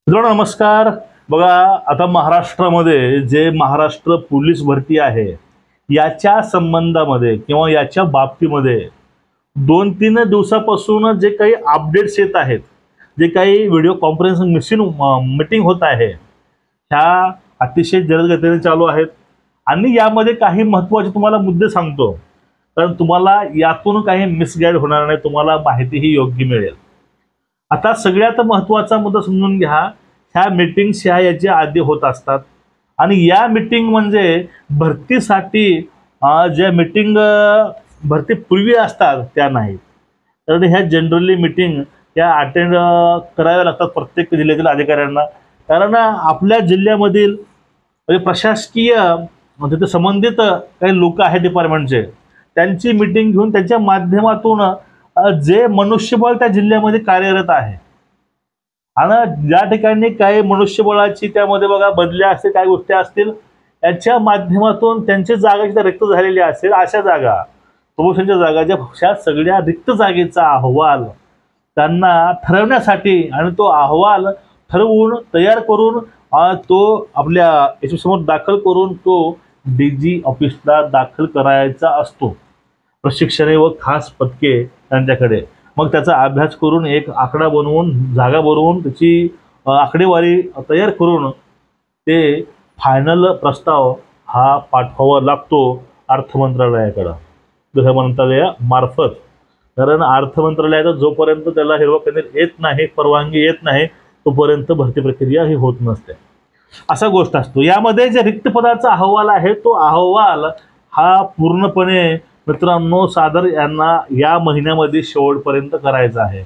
मित्रांनो नमस्कार. बघा, आता महाराष्ट्रामध्ये जे महाराष्ट्र पोलीस भरती आहे याच्या संबंधामध्ये किंवा याच्या बाबतीमध्ये 2-3 दिवसापासून जे काही अपडेट्स येत आहेत, जे काही व्हिडिओ कॉन्फरन्सिंग मीटिंग होत आहे, ह्या अतिशय जलदगतीने चालू आहेत. आणि यामध्ये काही महत्त्वाचे तुम्हाला मुद्दे सांगतो, कारण तुम्हाला यातून काही मिसगाईड होणार नाही, तुम्हाला माहितीही योग्य मिळेल. आता सगळ्यात महत्त्वाचा मुद्दा समजून घ्या. ह्या मीटिंग्स याच्या आधी होत असतात आणि या मीटिंग म्हणजे भरतीसाठी ज्या मीटिंग भरतीपूर्वी असतात त्या नाही. कारण ह्या जनरली मीटिंग या अटेंड कराव्या लागतात प्रत्येक जिल्ह्यातील अधिकाऱ्यांना. कारण आपल्या जिल्ह्यामधील म्हणजे प्रशासकीय तिथे संबंधित काही लोक आहेत डिपार्टमेंटचे, त्यांची मीटिंग घेऊन त्यांच्या माध्यमातून जे मनुष्यबळ त्या जिल्ह्यामध्ये कार्यरत आहे आणि ज्या ठिकाणी काही मनुष्यबळाची त्यामध्ये बघा बदल्या असतील, काही गोष्टी असतील, याच्या माध्यमातून त्यांची जागा जिथे रिक्त झालेली असेल अशा जागा, प्रमोशनच्या जागा, ज्या सगळ्या रिक्त जागेचा अहवाल त्यांना ठरवण्यासाठी आणि तो अहवाल ठरवून तयार करून तो आपल्या याच्यासमोर दाखल करून तो DG ऑफिसला दाखल करायचा असतो. प्रशिक्षणे व खास पथके त्यांच्याकडे. मग त्याचा अभ्यास करून एक आकडा बनवून जागा बनवून त्याची आकडेवारी तयार करून ते फायनल प्रस्ताव हा पाठवावा लागतो अर्थ मंत्रालयाकडं, गृहमंत्रालयामार्फत. कारण अर्थ मंत्रालयाचा जोपर्यंत त्याला हिरवा कंदील येत नाही, परवानगी येत नाही, तोपर्यंत भरती प्रक्रिया ही होत नसते. असा गोष्ट असतो. यामध्ये जे रिक्त पदाचा अहवाल आहे तो अहवाल हा पूर्णपणे मित्रांनो सादर यांना या महिन्यामध्ये शेवटपर्यंत करायचा आहे.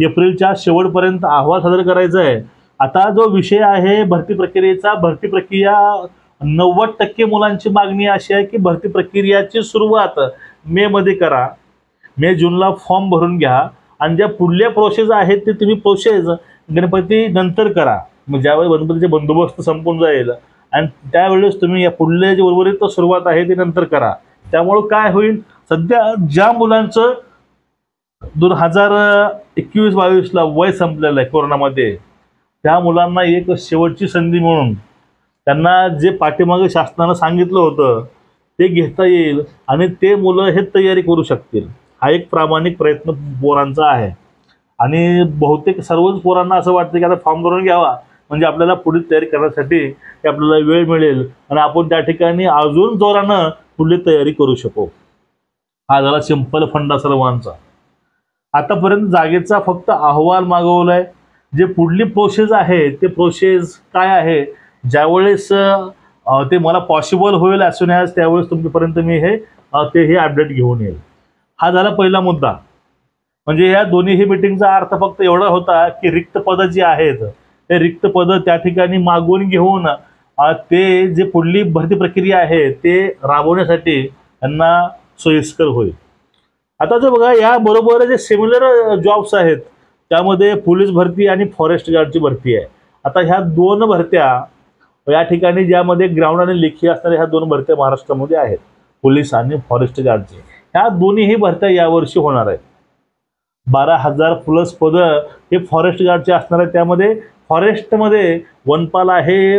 एप्रिलच्या शेवटपर्यंत अहवाल सादर करायचा आहे. आता जो विषय आहे भरती प्रक्रियेचा, भरती प्रक्रिया 90% मुलांची मागणी अशी आहे की भरती प्रक्रियाची सुरुवात मे मध्ये करा. मे जूनला फॉर्म भरून घ्या आणि ज्या पुढल्या प्रोसेस आहेत ते तुम्ही प्रोसेस गणपती नंतर करा. मग ज्यावेळी गणपतीचे बंदोबस्त संपून जाईल आणि त्यावेळेस तुम्ही या पुढले जे उर्वरित सुरुवात आहे ती नंतर करा. त्यामुळे काय होईल, सध्या ज्या मुलांचं 2021-22ला वय संपलेलं आहे कोरोनामध्ये, त्या मुलांना एक शेवटची संधी म्हणून त्यांना जे पाठीमागे शासनानं सांगितलं होतं ते घेता येईल आणि ते मुलं हे तयारी करू शकतील. हा एक प्रामाणिक प्रयत्न पोरांचा आहे आणि बहुतेक सर्वच पोरांना असं वाटतं की आता फॉर्म भरून घ्यावा म्हणजे आपल्याला पुढील तयारी करण्यासाठी आपल्याला वेळ मिळेल आणि आपण त्या ठिकाणी अजून जोरानं पुढली तयारी करू शकू. हा झाला सिंपल फंडा सर्वांचा. आतापर्यंत जागेचा फक्त अहवाल मागवलाय. जे पुढली प्रोसेस आहे ते प्रोसेस काय आहे, ज्यावेळेस ते मला पॉसिबल होईल ॲज सून ॲज त्यावेळेस तुमच्यापर्यंत मी हे अपडेट घेऊन येईल. हा झाला पहिला मुद्दा. म्हणजे या दोन्हीही मीटिंगचा अर्थ फक्त एवढा होता की रिक्त पदं जी आहेत ते रिक्त पदं त्या ठिकाणी मागून घेऊन ते जे पुढली भरती प्रक्रिया आहे ते राबवण्यासाठी त्यांना सोयीस्कर होईल. आता जर बघा याबरोबर जे सिमिलर जॉब्स आहेत त्यामध्ये पोलीस भरती आणि फॉरेस्ट गार्डची भरती आहे. आता ह्या दोन भरत्या या ठिकाणी ज्यामध्ये ग्राउंड आणि लेखी असणाऱ्या ह्या दोन भरत्या महाराष्ट्रामध्ये आहेत, पोलीस आणि फॉरेस्ट गार्डची. ह्या दोन्हीही भरत्या यावर्षी होणार आहेत. 12,000 प्लस पदं हे फॉरेस्ट गार्डचे असणार आहेत. त्यामध्ये फॉरेस्टमध्ये वनपाल आहे,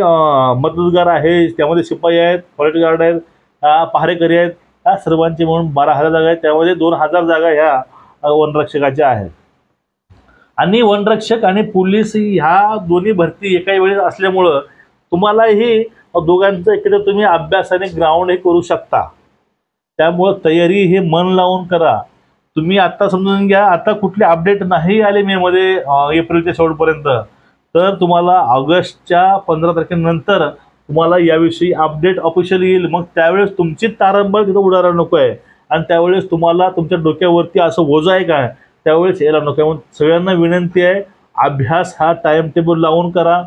मदतगार आहे, त्यामध्ये शिपाई आहेत, फॉरेस्ट गार्ड आहेत, पहारेकरी आहेत, या सर्वांचे म्हणून 12,000 जागा आहेत. त्यामध्ये 2,000 जागा ह्या वनरक्षकाच्या आहेत. आणि वनरक्षक आणि पोलीस ह्या दोन्ही भरती एकाही वेळेस असल्यामुळं तुम्हालाही दोघांचं एकत्र तुम्ही अभ्यासाने ग्राउंड हे करू शकता. त्यामुळं तयारी हे मन लावून करा. तुम्ही आता समजून घ्या, आता कुठले अपडेट नाही आले मेमध्ये एप्रिलच्या शेवटपर्यंत, तर तुम्हाला ऑगस्टच्या 15 तारखेनंतर तुम्हाला याविषयी अपडेट ऑफिशियल येईल. मग त्यावेळेस तुमची तारंबळ तिथं उडायला नको आहे आणि त्यावेळेस तुम्हाला तुमच्या डोक्यावरती असं ओझं आहे काय त्यावेळेस यायला नको आहे. मग सगळ्यांना विनंती आहे, अभ्यास हा टाइम टेबल लावून करा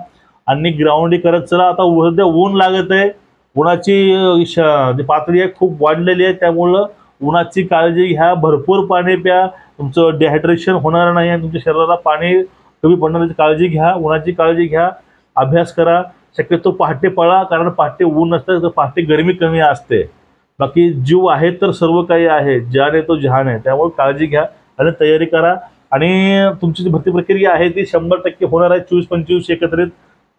आणि ग्राउंडही करत चला. आता उद्या ऊन लागत आहे, उन्हाची पातळी आहे खूप वाढलेली आहे, त्यामुळं उन्हाची काळजी घ्या, भरपूर पाणी प्या, तुमचं डिहायड्रेशन होणार नाही आणि तुमच्या शरीराला पाणी कमी पडण्याची काळजी घ्या, उन्हाची काळजी घ्या, अभ्यास करा. शक्यतो पहाटे पळा, कारण पहाटे ऊन नसतं तर पहाटे गरमी कमी असते. बाकी जीव आहे तर सर्व काही आहे, जान आहे तो जहान आहे. त्यामुळे काळजी घ्या आणि तयारी करा. आणि तुमची जी भरती प्रक्रिया आहे ती 100% होणार आहे 24-25 एकत्रित.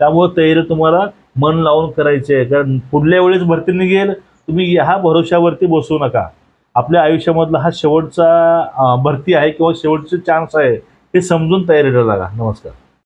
त्यामुळे तयारी तुम्हाला मन लावून करायची आहे, कारण पुढल्या वेळेस भरती निघेल तुम्ही ह्या भरोश्यावरती बसू नका. आपल्या आयुष्यामधला हा शेवटचा भरती आहे किंवा शेवटचे चान्स आहे हे समजून तयारीला लागा. नमस्कार.